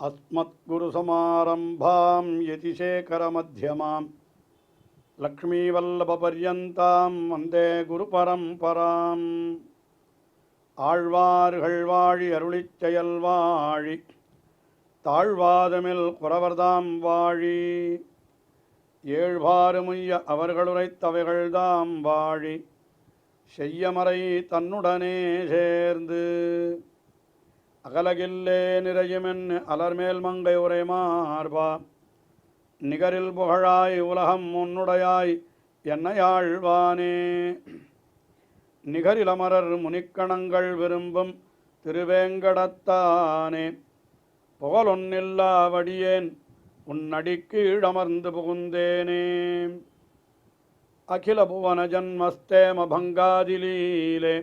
अस्मद्गुरुसमारम्भां यतिशेखरमध्यमां लक्ष्मीवल्लभपर्यन्तां वन्दे गुरुपरम्पराम् ஆழ்வார்கள் வாழி அருளிச் செயல் வாழி தாழ்வாதமில் குறவர்தாம் வாழி ஏழ்வாறுமுய்ய அவர்களுரைத்தவைகள்தாம் வாழி செய்யமறை தன்னுடனே சேர்ந்து அகலகில்லே நிறையுமென் அலர்மேல் மங்கை உரை மார்பா நிகரில் புகழாய் உலகம் உன்னுடையாய் என்னையாழ்வானே நிகரிலமரர் முனிக்கணங்கள் விரும்பும் திருவேங்கடத்தானே புகழொன்னில்லா வடியேன் உன்னடிக்கு இடமர்ந்து புகுந்தேனே அகில புவன ஜன்மஸ்தேம பங்காதிலீலே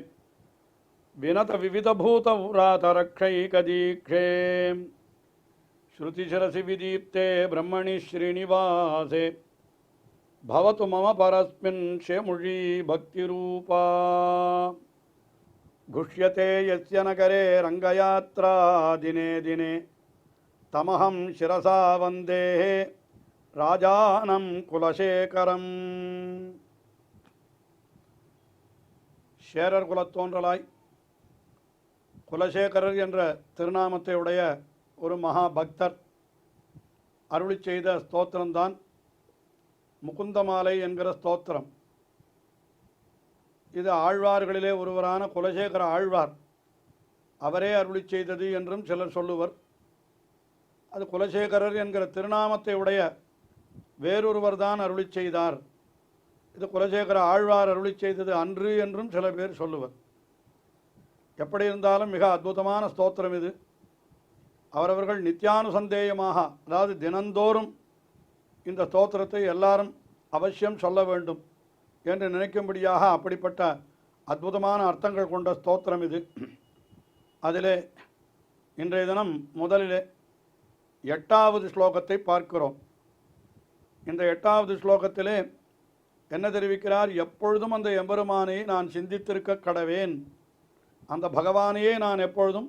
வினத விவிதபூத உராதரக்ஷைகதீக்ஷே ஸ்ருதிசிரசி விதீப்தே பிரம்மணி ஸ்ரீனிவாசே भवतु मम परस्मिन् शेमुषी भक्तिरूपा घुष्यते यस्य नगरे रङ्गयात्रा दिने दिने तमहं शिरसा वन्दे राजानं कुलशेखरम् சேரர் குலத்தோன்றலாய் குலசேகரர் என்ற திருநாமத்தை உடைய ஒரு மகா பக்தர் அருளிச் செய்த ஸ்தோத்திரம்தான் முகுந்தமாலை என்கிற ஸ்தோத்திரம். இது ஆழ்வார்களிலே ஒருவரான குலசேகர ஆழ்வார் அவரே அருளி செய்தது என்றும் சிலர் சொல்லுவர். அது குலசேகரர் என்கிற திருநாமத்தை உடைய வேறொருவர் தான் அருளி செய்தார். இது குலசேகர ஆழ்வார் அருளி செய்தது அன்று என்றும் சில பேர் சொல்லுவர். எப்படி இருந்தாலும் மிக அற்புதமான ஸ்தோத்திரம் இது. அவரவர்கள் நித்தியானுசந்தேயமாக, அதாவது தினந்தோறும் இந்த ஸ்தோத்திரத்தை எல்லாரும் அவசியம் சொல்ல வேண்டும் என்று நினைக்கும்படியாக அப்படிப்பட்ட அற்புதமான அர்த்தங்கள் கொண்ட ஸ்தோத்திரம் இது. அதிலே இன்றைய தினம் முதலிலே 8வது ஸ்லோகத்தை பார்க்கிறோம். இந்த 8வது ஸ்லோகத்திலே என்ன தெரிவிக்கிறார்? எப்பொழுதும் அந்த எம்பெருமானை நான் சிந்தித்திருக்க கடவேன், அந்த பகவானையே நான் எப்பொழுதும்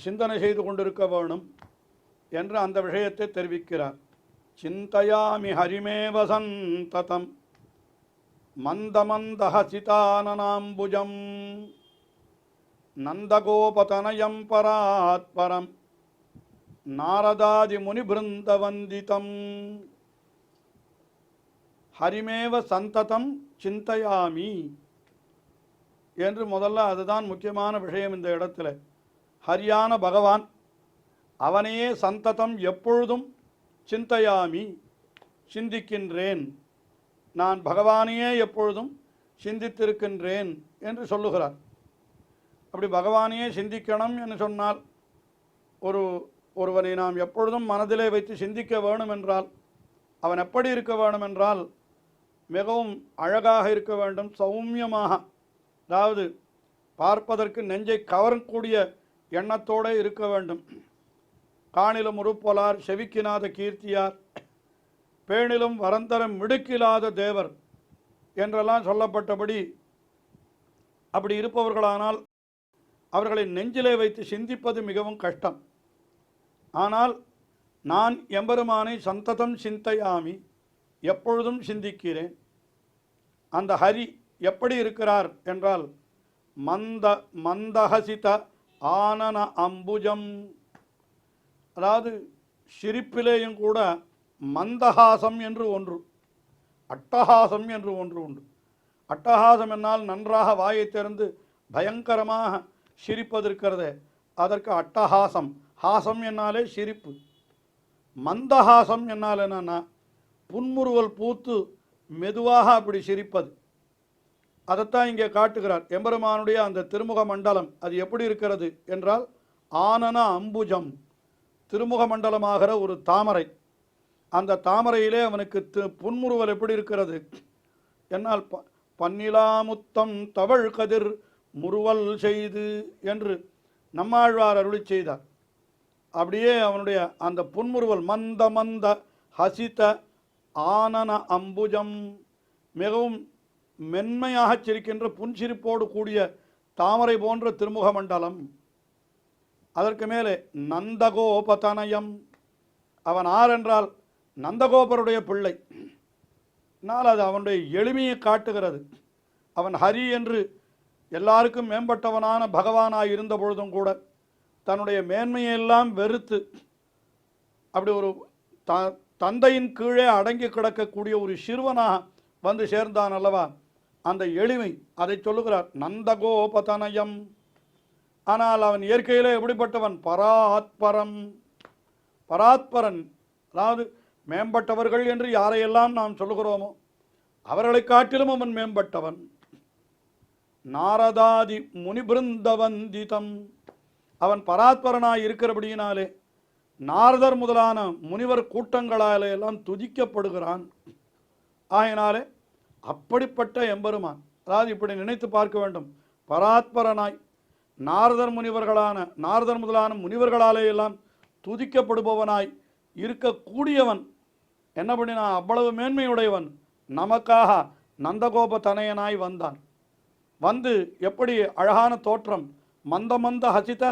சிந்தனை செய்து கொண்டிருக்க வேணும் என்று அந்த விஷயத்தை தெரிவிக்கிறார். चिन्तयामि हरिमेव सन्ततं मन्दमन्दहसिताननाम्बुजं नन्दगोपतनयं परात्परं नारदादिमुनिबृन्दवन्दितं हरिमेव சந்ததம் சிந்தயாமி என்று முதல்ல அதுதான் முக்கியமான விஷயம் இந்த இடத்துல. ஹரியான பகவான், அவனையே சந்ததம் எப்பொழுதும் சிந்தையாமி சிந்திக்கின்றேன், நான் பகவானையே எப்பொழுதும் சிந்தித்திருக்கின்றேன் என்று சொல்லுகிறார். அப்படி பகவானையே சிந்திக்கணும் என்று சொன்னால் ஒருவனை நாம் எப்பொழுதும் மனதிலே வைத்து சிந்திக்க வேணும் என்றால் அவன் எப்படி இருக்க வேண்டும் என்றால் மிகவும் அழகாக இருக்க வேண்டும், சௌமியமாக, அதாவது பார்ப்பதற்கு நெஞ்சை கவரக்கூடிய எண்ணத்தோடு இருக்க வேண்டும். காணிலும் உருப்பொலார் செவிக்கினாத கீர்த்தியார் பேணிலும் வரந்தரம் மிடுக்கிலாத தேவர் என்றெல்லாம் சொல்லப்பட்டபடி அப்படி இருப்பவர்களானால் அவர்களை நெஞ்சிலே வைத்து சிந்திப்பது மிகவும் கஷ்டம். ஆனால் நான் எம்பெருமானை சந்ததம் சிந்தையாமி, எப்பொழுதும் சிந்திக்கிறேன். அந்த ஹரி எப்படி இருக்கிறார் என்றால் மந்தஹசித ஆனன அம்புஜம், அதாவது சிரிப்பிலேயும் கூட மந்தஹாசம் என்று ஒன்று, அட்டஹாசம் என்று ஒன்று உண்டு. அட்டஹாசம் என்னால் நன்றாக வாயை திறந்து பயங்கரமாக சிரிப்பதற்கிறதே, அதற்கு அட்டஹாசம். ஹாசம் என்னாலே சிரிப்பு. மந்தஹாசம் என்னால் என்னன்னா புன்முறுவல் பூத்து மெதுவாக அப்படி சிரிப்பது. அதைத்தான் இங்கே காட்டுகிறார். எம்பெருமானுடைய அந்த திருமுக மண்டலம் அது எப்படி இருக்கிறது என்றால் ஆனன அம்புஜம், திருமுக மண்டலமாகிற ஒரு தாமரை. அந்த தாமரையிலே அவனுக்கு புன்முறுவல் எப்படி இருக்கிறது என்னால் பன்னிலாமுத்தம் தவழ் கதிர் முறுவல் செய்து என்று நம்மாழ்வார் அருளி செய்தார். அப்படியே அவனுடைய அந்த புன்முறுவல் மந்த மந்த ஹசித ஆனன அம்புஜம், மிகவும் மென்மையாக சிரிக்கின்ற புன்சிரிப்போடு கூடிய தாமரை போன்ற திருமுக மண்டலம். அதற்கு மேலே நந்தகோபதனயம், அவன் ஆர் என்றால் நந்தகோபருடைய பிள்ளை. ஆனால் அது அவனுடைய எளிமையை காட்டுகிறது. அவன் ஹரி என்று எல்லாருக்கும் மேம்பட்டவனான பகவானாய் இருந்த பொழுதும் கூட தன்னுடைய மேன்மையெல்லாம் வெறுத்து அப்படி ஒரு தந்தையின் கீழே அடங்கி கிடக்கக்கூடிய ஒரு சிறுவனாக வந்து சேர்ந்தான் அல்லவா, அந்த எளிமை அதை சொல்லுகிறார் நந்தகோபதனயம். ஆனால் அவன் இயற்கையிலே எப்படிப்பட்டவன்? பராத்பரம், பராத்பரன். அதாவது மேம்பட்டவர்கள் என்று யாரையெல்லாம் நாம் சொல்லுகிறோமோ அவர்களை காட்டிலும் அவன் மேம்பட்டவன். நாரதாதி முனிபிருந்தவந்திதம், அவன் பராத்பரனாய் இருக்கிறபடியினாலே நாரதர் முதலான முனிவர் கூட்டங்களாலே எல்லாம் துதிக்கப்படுகிறான். ஆகினாலே அப்படிப்பட்ட எம்பெருமான், அதாவது இப்படி நினைத்து பார்க்க வேண்டும், பராத்பரனாய் நாரதர் முதலான முனிவர்களாலே எல்லாம் துதிக்கப்படுபவனாய் இருக்கக்கூடியவன் என்ன பண்ணினான்? அவ்வளவு மேன்மையுடையவன் நமக்காக நந்தகோப தனையனாய் வந்தான். வந்து எப்படி அழகான தோற்றம், மந்த மந்த ஹசித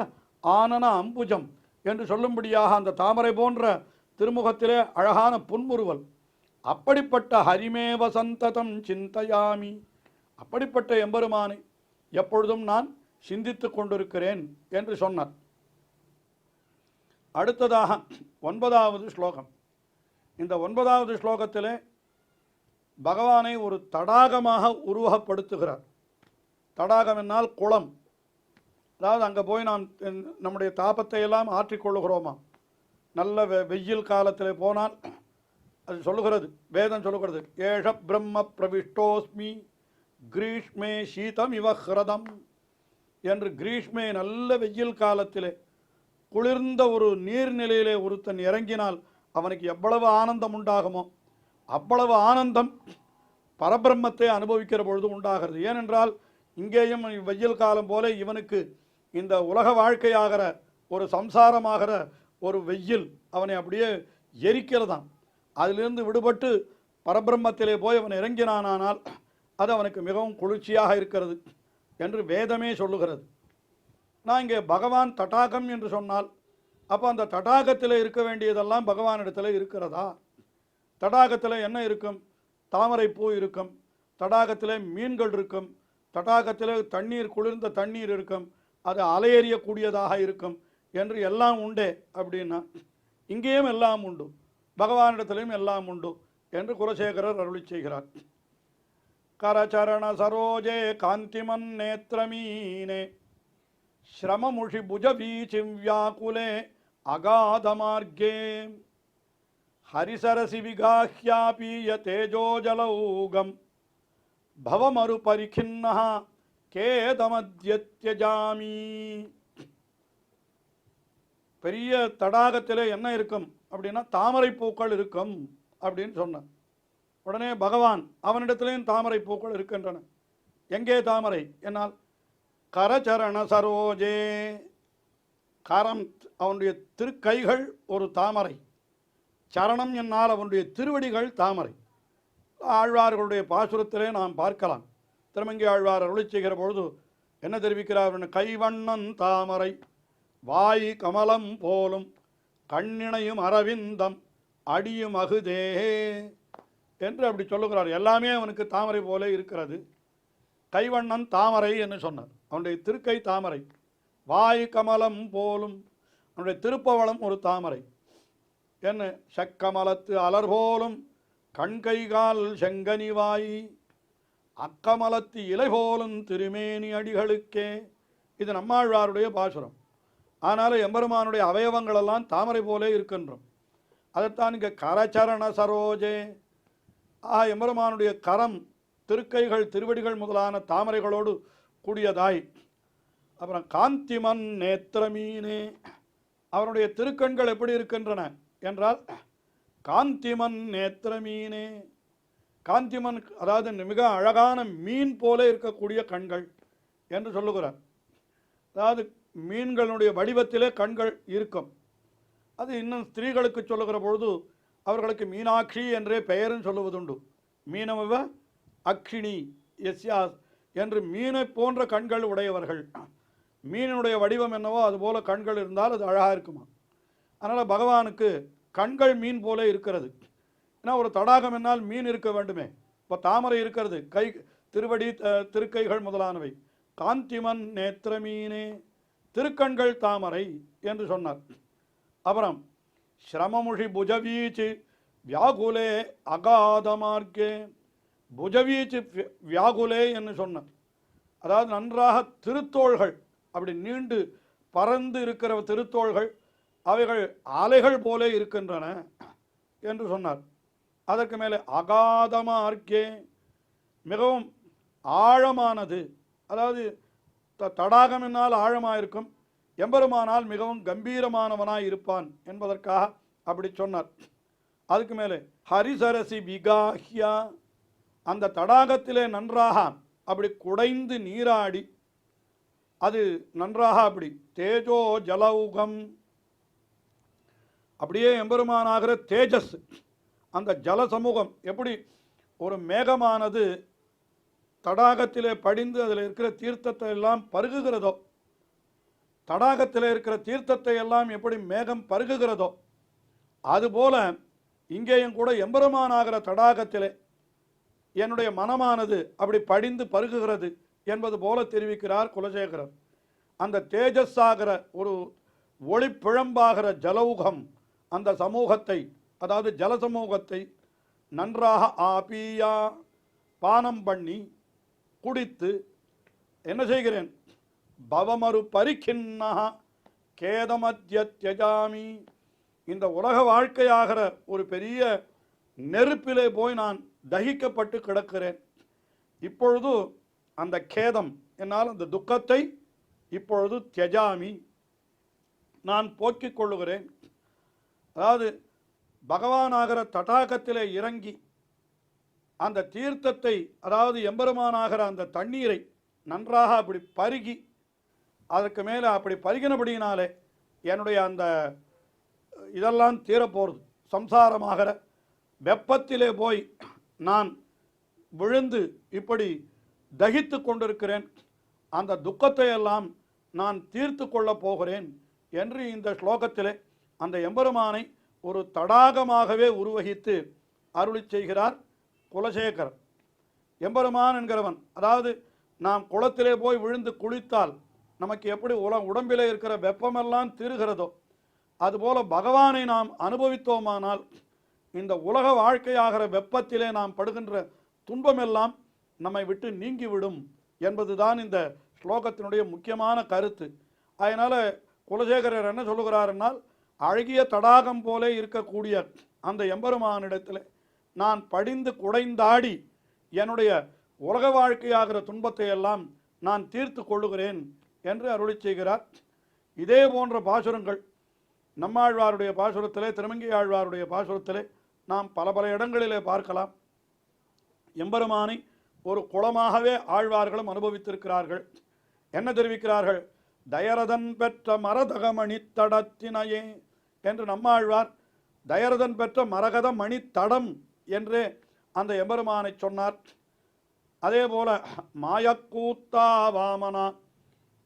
ஆனன அம்புஜம் என்று சொல்லும்படியாக அந்த தாமரை போன்ற திருமுகத்திலே அழகான புன்முறுவல். அப்படிப்பட்ட ஹரிமே வசந்ததம் சிந்தையாமி, அப்படிப்பட்ட எம்பெருமானை எப்பொழுதும் நான் சிந்தித்து கொண்டிருக்கிறேன் என்று சொன்னார். அடுத்ததாக 9வது ஸ்லோகம். இந்த 9வது ஸ்லோகத்திலே பகவானை ஒரு தடாகமாக உருவகப்படுத்துகிறார். தடாகம் என்னால் குளம், அதாவது அங்கே போய் நாம் நம்முடைய தாபத்தை எல்லாம் ஆற்றிக்கொள்ளுகிறோமா. நல்ல வெயில் காலத்தில் போனால் அது சொல்லுகிறது, வேதம் சொல்லுகிறது, ஏஷ பிரம்ம பிரவிஷ்டோஸ்மி கிரீஷ்மே சீதம் இவ ஹிரதம் என்று. கிரீஷ்மே நல்ல வெயில் காலத்திலே குளிர்ந்த ஒரு நீர்நிலையிலே ஒருத்தன் இறங்கினால் அவனுக்கு எவ்வளவு ஆனந்தம் உண்டாகுமோ அவ்வளவு ஆனந்தம் பரபிரம்மத்தை அனுபவிக்கிற பொழுது உண்டாகிறது. ஏனென்றால் இங்கேயும் வெயில் காலம் போல இவனுக்கு இந்த உலக வாழ்க்கையாகிற ஒரு சம்சாரமாகிற ஒரு வெயில் அவனை அப்படியே எரிக்கிறதான். அதிலிருந்து விடுபட்டு பரபிரம்மத்திலே போய் அவன் இறங்கினானால் அது அவனுக்கு மிகவும் குளிர்ச்சியாக இருக்கிறது என்று வேதமே சொல்லுகிறது. நான் இங்கே பகவான் தடாகம் என்று சொன்னால் அப்போ அந்த தடாகத்தில் இருக்க வேண்டியதெல்லாம் பகவானிடத்தில் இருக்கிறதா? தடாகத்தில் என்ன இருக்கும்? தாமரை பூ இருக்கும், தடாகத்தில் மீன்கள் இருக்கும், தடாகத்தில் தண்ணீர், குளிர்ந்த தண்ணீர் இருக்கும், அது அலையெறியக்கூடியதாக இருக்கும் என்று எல்லாம் உண்டே அப்படின்னா இங்கேயும் எல்லாம் உண்டு, பகவானிடத்திலையும் எல்லாம் உண்டு என்று குலசேகரர் அருளி செய்கிறார். கரச்சரண சரோஜே காந்திமன் நேத்திரமீனே ஸ்ரமமுஷி புஜபீச்சி வியாக்குலே அகாதமார்கே ஹரிசரசி விகாஹ்யாபீய தேஜோஜலௌகம் பவமரு பரிகின்னஹ கேதமத்யத்யஜாமி. பெரிய தடாகத்திலே என்ன இருக்கும் அப்படின்னா தாமரை பூக்கள் இருக்கும் அப்படின்னு சொன்னார். உடனே பகவான் அவனிடத்திலேயும் தாமரை பூக்கள் இருக்கின்றன. எங்கே தாமரை என்னால் கரச்சரண சரோஜே, கரம் அவனுடைய திருக்கைகள் ஒரு தாமரை, சரணம் என்னால் அவனுடைய திருவடிகள் தாமரை. ஆழ்வார்களுடைய பாசுரத்திலே நாம் பார்க்கலாம். திருமங்கை ஆழ்வார் அருளி செய்கிற பொழுது என்ன தெரிவிக்கிறார்? கைவண்ணன் தாமரை வாய் கமலம் போலும் கண்ணிணையும் அரவிந்தம் அடியும் அகுதே என்று அப்படி சொல்லுகிறார். எல்லாமே அவனுக்கு தாமரை போல இருக்கிறது. கைவண்ணன் தாமரை என்று சொன்னார். அவனுடைய திருக்கை தாமரை, வாய் கமலம் போலும், அவனுடைய திருப்பவளம் ஒரு தாமரை. என்ன சக்கமலத்து அலர் போலும் கண்கைகால் செங்கனி வாய் அக்கமலத்து இலை போலும் திருமேனி அடிகளுக்கே. இது நம்மாழ்வாருடைய பாசுரம். ஆனால் எம்பெருமானுடைய அவயவங்களெல்லாம் தாமரை போலே இருக்கின்றோம். அதைத்தான் இங்கே கரச்சரண சரோஜே. எம்பெருமானுடைய கரம், திருக்கைகள், திருவடிகள் முதலான தாமரைகளோடு கூடியதாய். அப்புறம் காந்திமன் நேத்திரமீனே, அவனுடைய திருக்கண்கள் எப்படி இருக்கின்றன என்றால் காந்திமன் நேத்திரமீனே. காந்திமன் அதாவது மிக அழகான மீன் போல இருக்கக்கூடிய கண்கள் என்று சொல்லுகிறார். அதாவது மீன்களுடைய வடிவத்திலே கண்கள் இருக்கும். அது இன்னும் ஸ்திரீகளுக்கு சொல்லுகிற பொழுது அவர்களுக்கு மீனாட்சி என்றே பெயரும் சொல்லுவதுண்டு. மீனமவ அக்ஷினி எஸ்யா என்று மீனை போன்ற கண்கள் உடையவர்கள் மீனுடைய வடிவம் என்னவோ அதுபோல் கண்கள் இருந்தால் அது அழகாக இருக்குமா. அதனால் பகவானுக்கு கண்கள் மீன் போல இருக்கிறது. ஏன்னா ஒரு தடாகம் என்னால் மீன் இருக்க வேண்டுமே. இப்போ தாமரை இருக்கிறது, கை திருவடி திருக்கைகள் முதலானவை. காந்திமன் நேத்திர மீனே, திருக்கண்கள் தாமரை என்று சொன்னார். அப்புறம் ஸ்ரமமுஷி புஜவீச்சு வியாகுலே அகாதமார்க்கே, புஜவீச்சு வியாகுலே என்று சொன்னார். அதாவது நன்றாக திருத்தோள்கள், அப்படி நீண்டு பறந்து இருக்கிற திருத்தோள்கள், அவைகள் அலைகள் போல இருக்கின்றன என்று சொன்னார். அதற்கு மேலே அகாதமார்க்கே, மிகவும் ஆழமானது. அதாவது தடாகம் என்னால் ஆழமாக இருக்கும், எம்பெருமானால் மிகவும் கம்பீரமானவனாய் இருப்பான் என்பதற்காக அப்படி சொன்னார். அதுக்கு மேலே ஹரிசரசி விகாஹ்யா, அந்த தடாகத்திலே நன்றாக அப்படி குடைந்து நீராடி அது நன்றாக அப்படி தேஜோ ஜலௌகம், அப்படியே எம்பெருமானாகிற தேஜஸ், அந்த ஜல சமூகம் எப்படி ஒரு மேகமானது தடாகத்திலே படிந்து அதில் இருக்கிற தீர்த்தத்தை எல்லாம் பருகுகிறதோ, தடாகத்தில் இருக்கிற தீர்த்தத்தை எல்லாம் எப்படி மேகம் பருகுகிறதோ, அதுபோல இங்கேயும் கூட எம்பெருமானாகிற தடாகத்திலே என்னுடைய மனமானது அப்படி படிந்து பருகுகிறது என்பது போல தெரிவிக்கிறார் குலசேகரர். அந்த தேஜஸாகிற ஒரு ஒளிப்பிழம்பாகிற ஜலௌகம், அந்த சமூகத்தை, அதாவது ஜல சமூகத்தை நன்றாக ஆபியா பானம் பண்ணி குடித்து என்ன செய்கிறேன், பவமரு பரிக்கின்னா கேதமத்ய தியஜாமி, இந்த உலக வாழ்க்கையாகிற ஒரு பெரிய நெருப்பிலே போய் நான் தகிக்கப்பட்டு கிடக்கிறேன். இப்பொழுது அந்த கேதம், என்னால் அந்த துக்கத்தை இப்பொழுது தியஜாமி, நான் போக்கிக் கொள்ளுகிறேன். அதாவது பகவானாகிற தடாகத்திலே இறங்கி அந்த தீர்த்தத்தை, அதாவது எம்பெருமானாகிற அந்த தண்ணீரை நன்றாக அப்படி பருகி, அதற்கு மேலே அப்படி பருகினபடியினாலே என்னுடைய அந்த இதெல்லாம் தீரப்போகிறது. சம்சாரமாகிற வெப்பத்திலே போய் நான் விழுந்து இப்படி தகித்து கொண்டிருக்கிறேன், அந்த துக்கத்தை எல்லாம் நான் தீர்த்து கொள்ளப் போகிறேன் என்று இந்த ஸ்லோகத்திலே அந்த எம்பெருமானை ஒரு தடாகமாகவே உருவகித்து அருளி செய்கிறார் குலசேகர். எம்பெருமான் என்கிறவன், அதாவது நாம் குளத்திலே போய் விழுந்து குளித்தால் நமக்கு எப்படி உடம்பிலே இருக்கிற வெப்பமெல்லாம் தீருகிறதோ, அதுபோல பகவானை நாம் அனுபவித்தோமானால் இந்த உலக வாழ்க்கையாகிற வெப்பத்திலே நாம் படுகின்ற துன்பமெல்லாம் நம்மை விட்டு நீங்கிவிடும் என்பதுதான் இந்த ஸ்லோகத்தினுடைய முக்கியமான கருத்து. அதனால் குலசேகரர் என்ன சொல்லுகிறார்னால், அழகிய தடாகம் போல இருக்கக்கூடிய அந்த எம்பெருமானிடத்தில் நான் படிந்து குடைந்தாடி என்னுடைய உலக வாழ்க்கையாகிற துன்பத்தை எல்லாம் நான் தீர்த்து கொள்ளுகிறேன் என்று அருளி செய்கிறார். இதே போன்ற பாசுரங்கள் நம்மாழ்வாருடைய பாசுரத்திலே, திருமங்கை ஆழ்வாருடைய பாசுரத்திலே நாம் பல பல இடங்களிலே பார்க்கலாம். எம்பெருமானை ஒரு குளமாகவே ஆழ்வார்களும் அனுபவித்திருக்கிறார்கள். என்ன தெரிவிக்கிறார்கள், தயரதன் பெற்ற மரதக மணித்தடத்தினையே என்று நம்மாழ்வார் தயரதன் பெற்ற மரகத மணித்தடம் என்றே அந்த எம்பெருமானை சொன்னார். அதே போல மாயக்கூத்தா வாமனா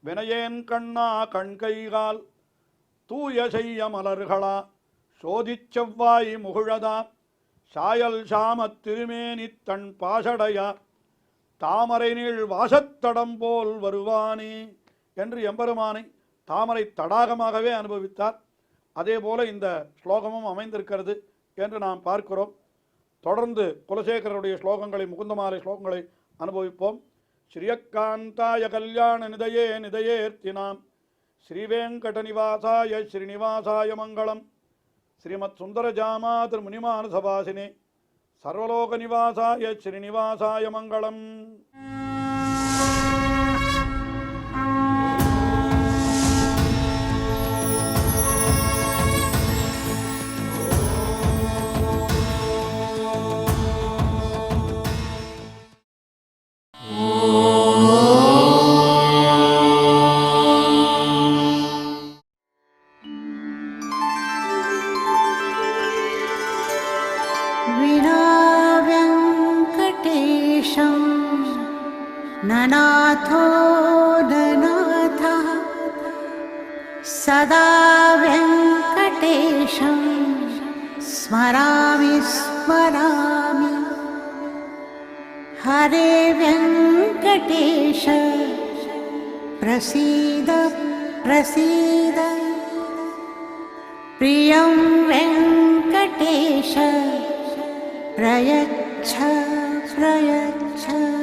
வினயேன் கண்ணா கண்கைகால் தூய செய்ய மலர்களா சோதிச் செவ்வாய் முகுழதா சாயல் சாம திருமேனி தன் பாசடையா தாமரை நீள் வாசத்தடம் போல் வருவானே என்று எம்பெருமானை தாமரை தடாகமாகவே அனுபவித்தார். அதே போல இந்த ஸ்லோகமும் அமைந்திருக்கிறது என்று நாம் பார்க்கிறோம். தொடர்ந்து குலசேகரருடைய ஸ்லோகங்களை, முகுந்தமாலை ஸ்லோகங்களை அனுபவிப்போம். ஸ்ரீயக்காந்தாய கல்யாண நிதயே நிதயேர்த்தினாம் ஸ்ரீவேங்கட நிவாசாய ஸ்ரீனிவாசாய மங்களம். ஸ்ரீமத் சுந்தரஜாமா திருமுனிமானசபாசினே சர்வலோக நிவாசாய ஸ்ரீனிவாசாய மங்களம். विना व्यङ्कटेशं सदा वेङ्कटेशं स्मरामि स्मरामि। हरे वेङ्कटेश प्रसीद प्रसीद। प्रियं वेङ्कटेश प्रयच्छ प्रयच्छ।